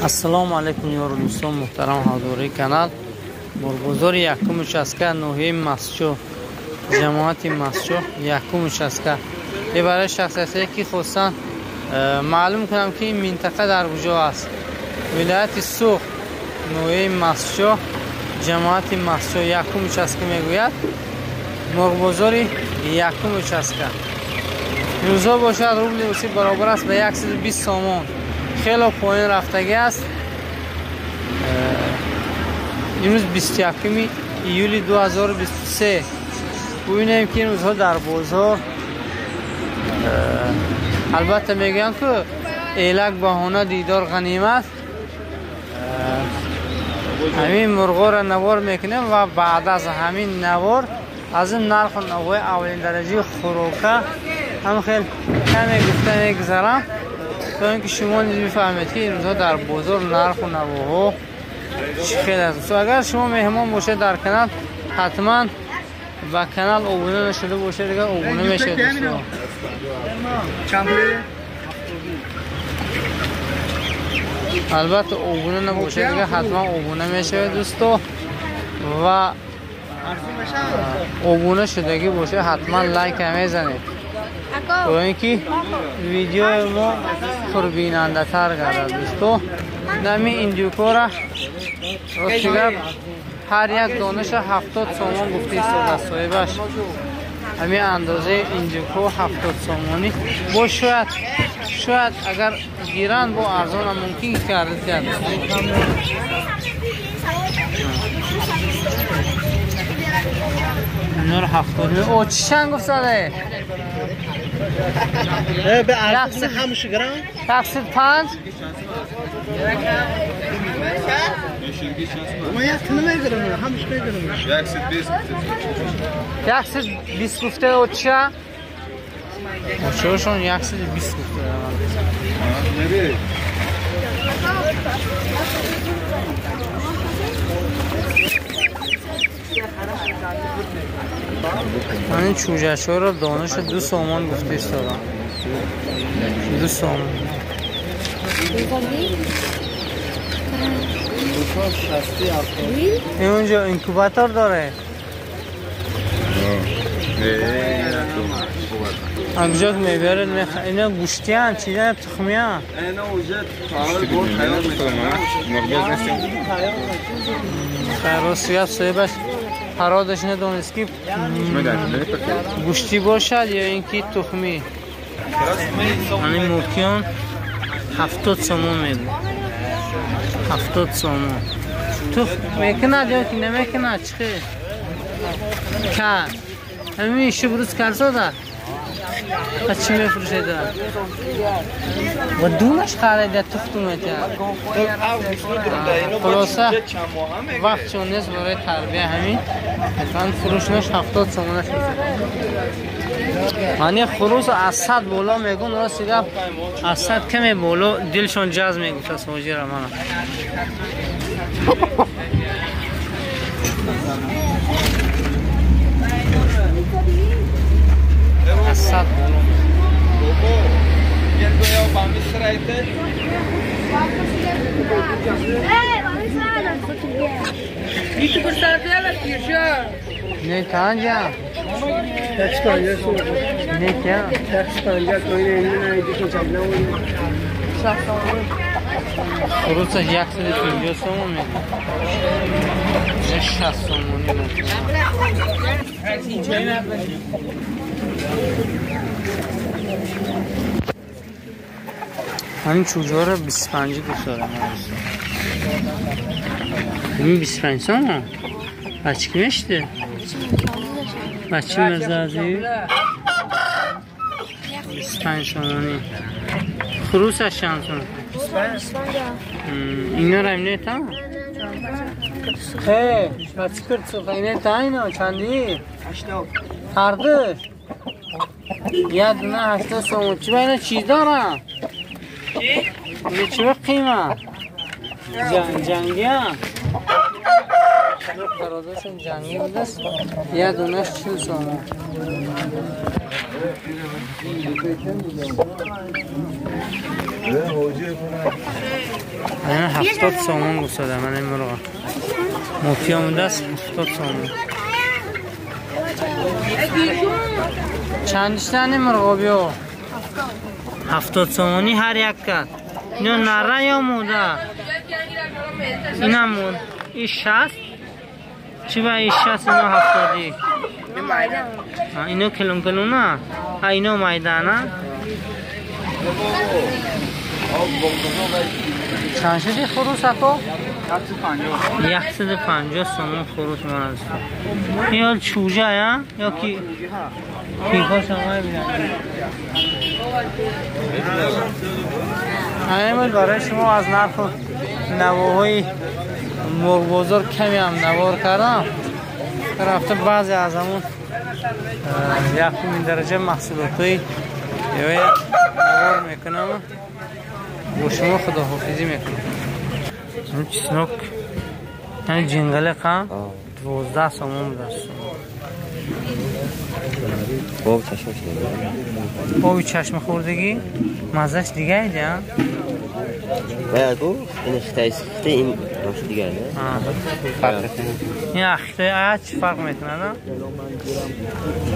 السلام علیکم یارو دوستان محترم حضوری کانال برگزار یکم شسکه نوحه مسجو جماعت مسجو یکم شسکه یه برای شخصیتی که خواستن معلوم کنم که این منطقه در کجا است. ولایت سوخ نوحه مسجو جماعت مسجو یکم شسکه میگوید برگزار یکم شسکه روزا باشد روبل روسی برابر است به 120 سومون. خیلی پایین رفتگی است. امروز 21 ایولی 2023 ببینیم که این روزها در بازار البته میگن که ایلک بهانه دیدار غنیمت. همین مرغا را نوار میکنیم و بعد از همین نوار از این نرخ نوع اولین درجه خوراکه هم خیلی کمی گفته میگذارم تا اینکه شما بفهمید که این روزها در بازار نرخ و نواها خیلی است. اگر شما مهمان باشه در کانال حتما با کانال ابونه نشده باشه دیگه ابونه میشه دوستان. البته ابونه نباشه دیگه حتما ابونه میشه دوستان و ابونه شدگی باشه حتما لایک میزنید تا اینکه ویدیو ما پربیننده تر گردد دوستو. نمی این دیوکو را راستیگر هر یک دانش 70 سومون گفته است صاحبش. همین اندازه این دیوکو 70 سومونی با شاید اگر گیرن با ارزان هم ممکن کرده کرد. نور 70 او چی شنگ افتاده؟ به ارزش همش گرم تقصیر 5 ما یک تنه میگیرم همش میگیرم 120 گفته او چی؟ شوشون 120 گفته من این چوجه‌شو رو دانش 2 سومن گفته استادم. 2 سومن این اونجا اینکوباتور داره. اونجا میبرن اینا گوشتی هن چیزی هن تخمی هن خیراسی صاحبش حرادش ندانست که گوشتی باشد یا اینکه تخمی. همین موکیان 70 سومون میگو 70 سومون تخم میکنه یا که نمیکنه چخه که همین شبروز کرزا ده چی میفروشه ده و دونش خریده تفتو میتر خلاصه وقت چون نیست برای تربیه همین مثلا فروشنش 70 سومونش هنی خروس از 100 بالا میگون راستی گفت از 100 کمی بالا دلشون جذب میگفت سوجی را من از 100 بالا نه تانجا टैक्स का ये सो ने क्या टैक्स का या कोई नहीं नहीं देखो चलना वो خروس 150 سومون میگه 60 سومونی همین چوجه رو 25 دوست دارم. همین 25 سومون بچه کی میشته؟ بچه مرزازی 25 سومونی خروسش چند سومون؟ اینا رو امنه تا؟ بچه کرد سوخه اینه تا اینا چندی؟ هر دو یه دونه 80 سومون چی باید چیز دارم؟ چی؟ چی باید قیمه؟ جنگی هم؟ قراداشون جنگی بودست یه دونش 40 سومون این 70 سومون گوساده من این مرغا موتی آمده است 70 سومون چندشتن این مرغا بیا 70 سومونی هر یک کرد اینو نره یا موده این هم مود این 60 چی با این 60 اینو 70 اینو کلون کلونه اینو میدانه چند شدی خروس اکو؟ 150 سومون خروس من است این چوجه یا کی پیکا شما بیدن همین برای شما از نرخ نواهای مرغ بزرگ کمی هم نوار کردم رفته بعضی از همون یکمین درجه محصولاتی نوار میکنم با شما خداحافظی میکنم این چسنوک این جنگله که 12 سومون دست بابی چشم خوردگی مزهش دیگه ایده ها؟ باید او این اخته این روش دیگه نه؟ این اخته ها چی فرق میکنه نه؟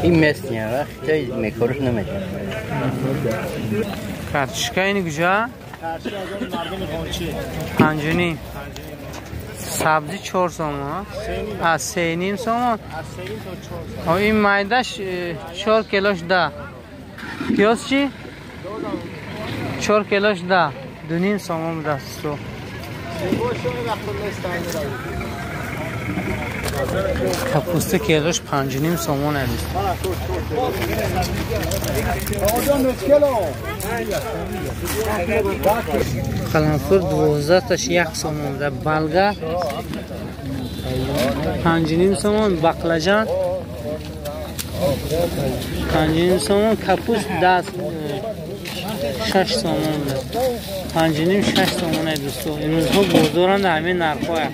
این مثل نیه اخته میکروش نمیکنه کارتشکا اینی کجا؟ پنجونی سبزی 4 سومون از 3.5 سومون این مایدش 4 کیلوش 10 پیاز چی؟ 4 کیلوش 10 2.5 سومون دست تو کپوسته کیلوش 5.5 سومون هست قلنفر 12 تاش 1 سومون ده بلگه 5.5 سومون بقلجان 5.5 سومون کپوست 6 سومون ده 5.5 6 سومون دوستو این روزها بزرگان ده همین نرخواه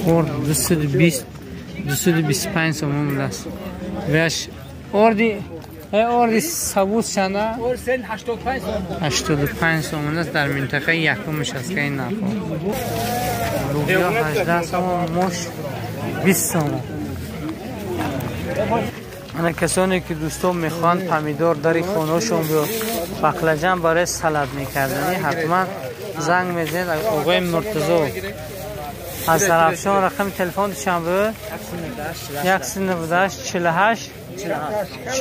اور 225 سومون دست ویش اوردی سبوس چنده؟ اور سن 85 سومون است در منطقه یکمش است که این نرخ لوبیا 18 سومون مش 20 سومون انا کسانی که دوستان میخوان پمیدور داری خونهشون بیو بقلجان برای سلاد میکردنی حتما زنگ میزنید آقای مرتضی از طرفشان رقم تلفن شما بود 198 48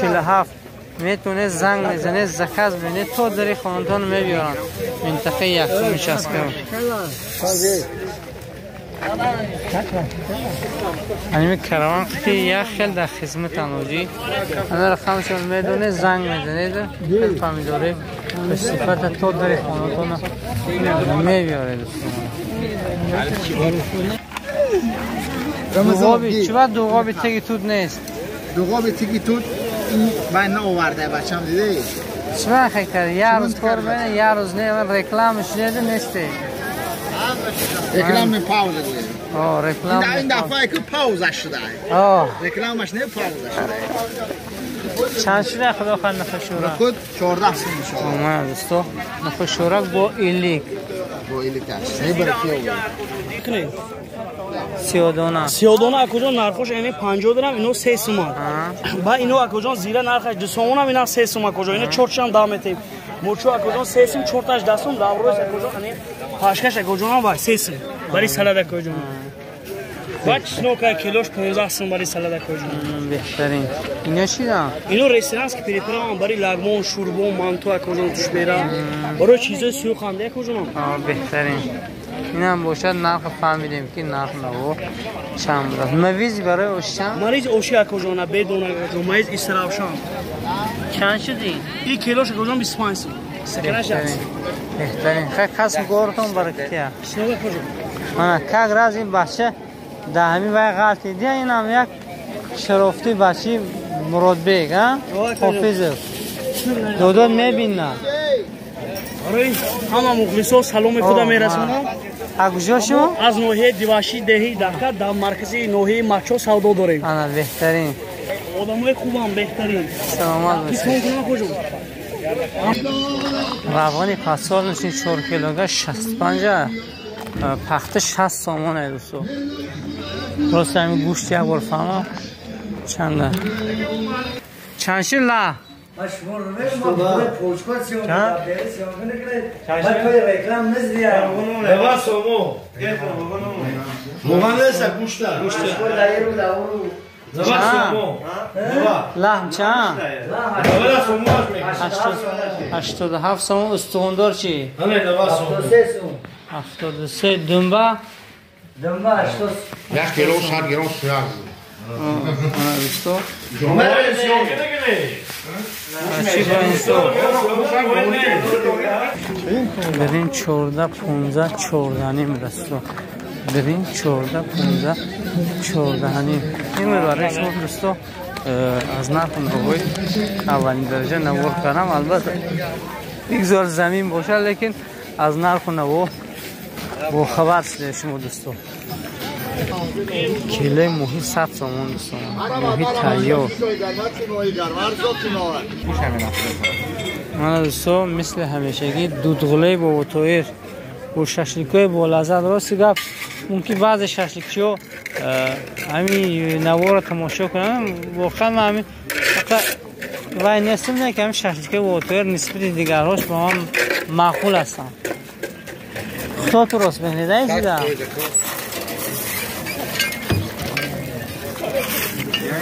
47 میتونه زنگ میزنه زکاز بینه تو داری خاندان میبیارن منطقه یکمش است که اینمی کروان که یک خیل در خدمت آنجی انا رقمشون میدونه زنگ میزنید پمیدوری به صفت تو داری خاندان میبیاره دوغابی چی باید دوغابی تگی تود نیست؟ دوغابی تگی تود این من آورده بچم دیده چی باید خیلی کرده؟ یه روز کار بینه یه روز نه من رکلامش دیده نیسته رکلام من پاوزه دیده رکلام این دفعه که پاوزش شده رکلامش نه پاوزش شده چند شده خدا خواهد نخشورک؟ خود 14 سن شده اومد دوستو نخشورک با ایلیک هست نه برای 32 اکوجا نرخش اینه 50 درم اینو 3 سومان با اینو اکوجا زیرا نرخش 2 سومون هم اینا 3 سوم اکوجا اینو چورچم دامته موچو اکوجا 3 سوم چورتاش دستم داوروش اکوجا اینه پاشکش اکوجا با 3 سوم برای سالاد اکوجا باچ نوکا کیلوش 15 سوم برای سالاد اکوجا بهترین اینا چی دارن اینو رستوران که پریپرام برای لاگمون شوربو مانتو اکوجا توش بیرا برای چیزای سیو خنده اکوجا بهترین این هم باشد نرخ فهمیدیم که نرخ نبود چند بود مویزی برای اوشتن مریض اوشی اکوجا نه بدون اکوجا مریض استرابشان چند شدی؟ این کیلوش اکوجا 25 سوم بهترین خیلی قسم گورتون برای کتیا شنو اکوجا من که راز این بچه ده همی وای غلطی دیگه این هم یک شرافتی بچه مراد بیگ حافظه دوداد میبینن آره همه مخلصا سلام خدا میرسونم کجا شما از نوحه دیواشی دهی دکا در مرکزی نوحه مچو سودا داریم انا بهترین آدمای خوبم بهترین سلامت باشید روانی پسال نشین 4 کیلوگرم 65 پخته 60 سامانه دوستو. درست همین گوشت یک بار فهمم چنده چند شیر لا لحم چند 87 سوم استخوندار چی 73 دنبه 1 کیلو 100 گرم سیاه دوستو برین 14 15 14 نیم دوستو برین 14 15 14 نیم این برای شما دوستو از نرخون روی اولین درجه نوار کنم. البته بگذار زمین باشه لیکن از نرخون رو با خبر شده شما دوستو. کیله موهی 100 سومون دوستان موهی تایو من دوستو مثل همیشگی دودغله با وطویر و ششلیکای با لذت راستی گفت ممکن بعض ششلیکی ها همین نوار تماشا کنم واقعا من همین وای نیستم نه که همین ششلیکای با وطویر نسبت دیگرهاش با هم معقول هستم. خدا تو راست بهنیده ایزیده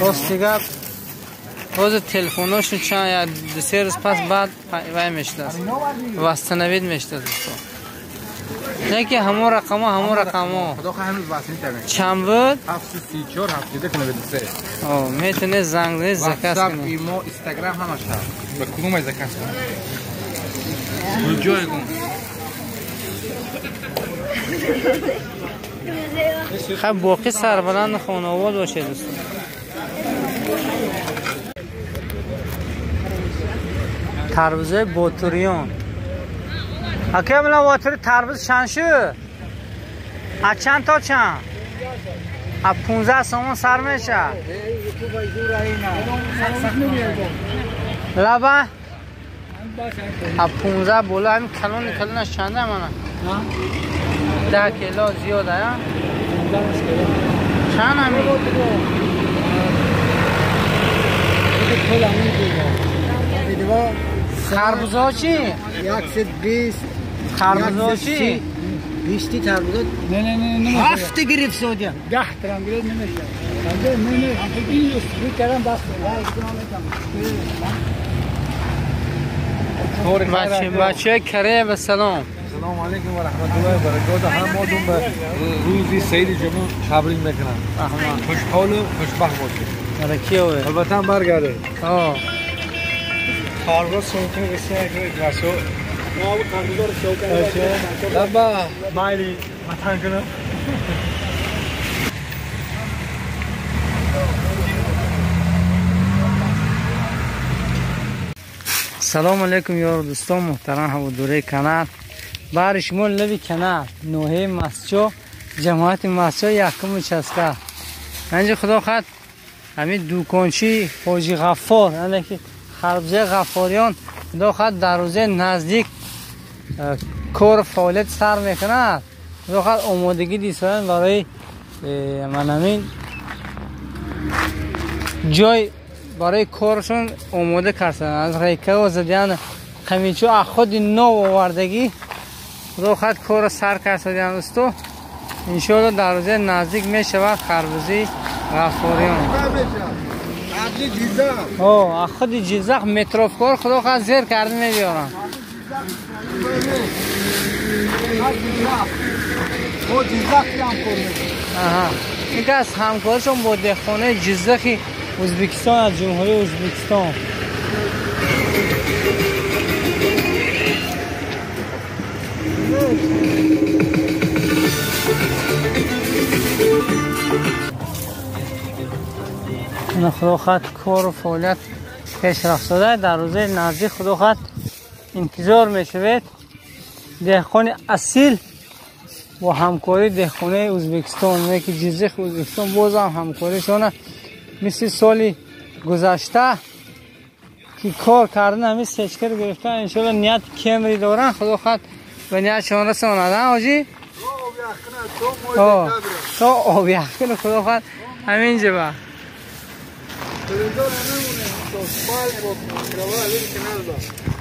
راست دیگه روز تلفوناشون چند یا 2-3 روز پس بعد وای میشته است وستنوید میشته است نه که همون رقم ها خدا خواهی هنوز واسه میتونه چند بود 734 793 میتونه زنگ زنی زکست کنه ایمو اینستاگرام همش هست به کدوم زکست کنه جای گم خب باقی سربلند خانواده باشه دوستان. تربوزه بوتوریون اکی بلا واتری تربوز چند شو؟ از چند تا چند؟ از 15 سومون سر میشه لبه؟ از 15 بولا همین کلونش چنده منه؟ 10 کیلو زیاده یا؟ چند همین؟ خربوزه ها چی؟ 120 خربوزه ها چی؟ 20 تربوزه نه 7 گرفت سعودیه 10 درم گرفت نمیشه نه این استری کردم بس بچه کره به سلام سلام علیکم و رحمت الله و برکاته. هممون به روزی سید جمعه تبریک میکنم. خوشحال و خوشبخت باشید. برکیه وی البته هم برگرده. خارباز سوکه بسیار که درسو ما بود خارباز رو شوکه لبا مایلی متن کنه سلام علیکم یار دوستان محترم حضوری کانال بار شما لوی کانال نوحه مسجو جماعت مسجو یکم چسکا انجا خدا خد همین دوکانچی حاجی غفار یعنی که خربزه غفاریان خدا خد در روزه نزدیک کار فعالیت سر میکنه خدا خد آمادگی دیسان برای من همین جای برای کارشون آماده کردن از ریکه و زدیان قمیچو خود نو آوردگی خدا خد کار سر کردن دوستو انشاءالله در روزه نزدیک میشه و خربزی غفاریان خود جیزخ متروف کار خدا خد زیر کرده میبیارن این که از همکارشون با دهخانه جیزخی ازبکستان از جمهوری ازبکستان این خدا خد کار و فعالیت پیشرفت داده در روزه نزدیک خدا خد انتظار میشود دهخانه اصیل و همکاری دهخانه ازبکستان میگه که جیزخ ازبکستان باز هم همکاریشونه مثل سالی گذشته که کار کردن همین سچکر گرفتن انشالله نیت کمری دارن خدا خود به نیتشان رساندن آجی تو آب یخکن خدا خود همین جبه Televizor ne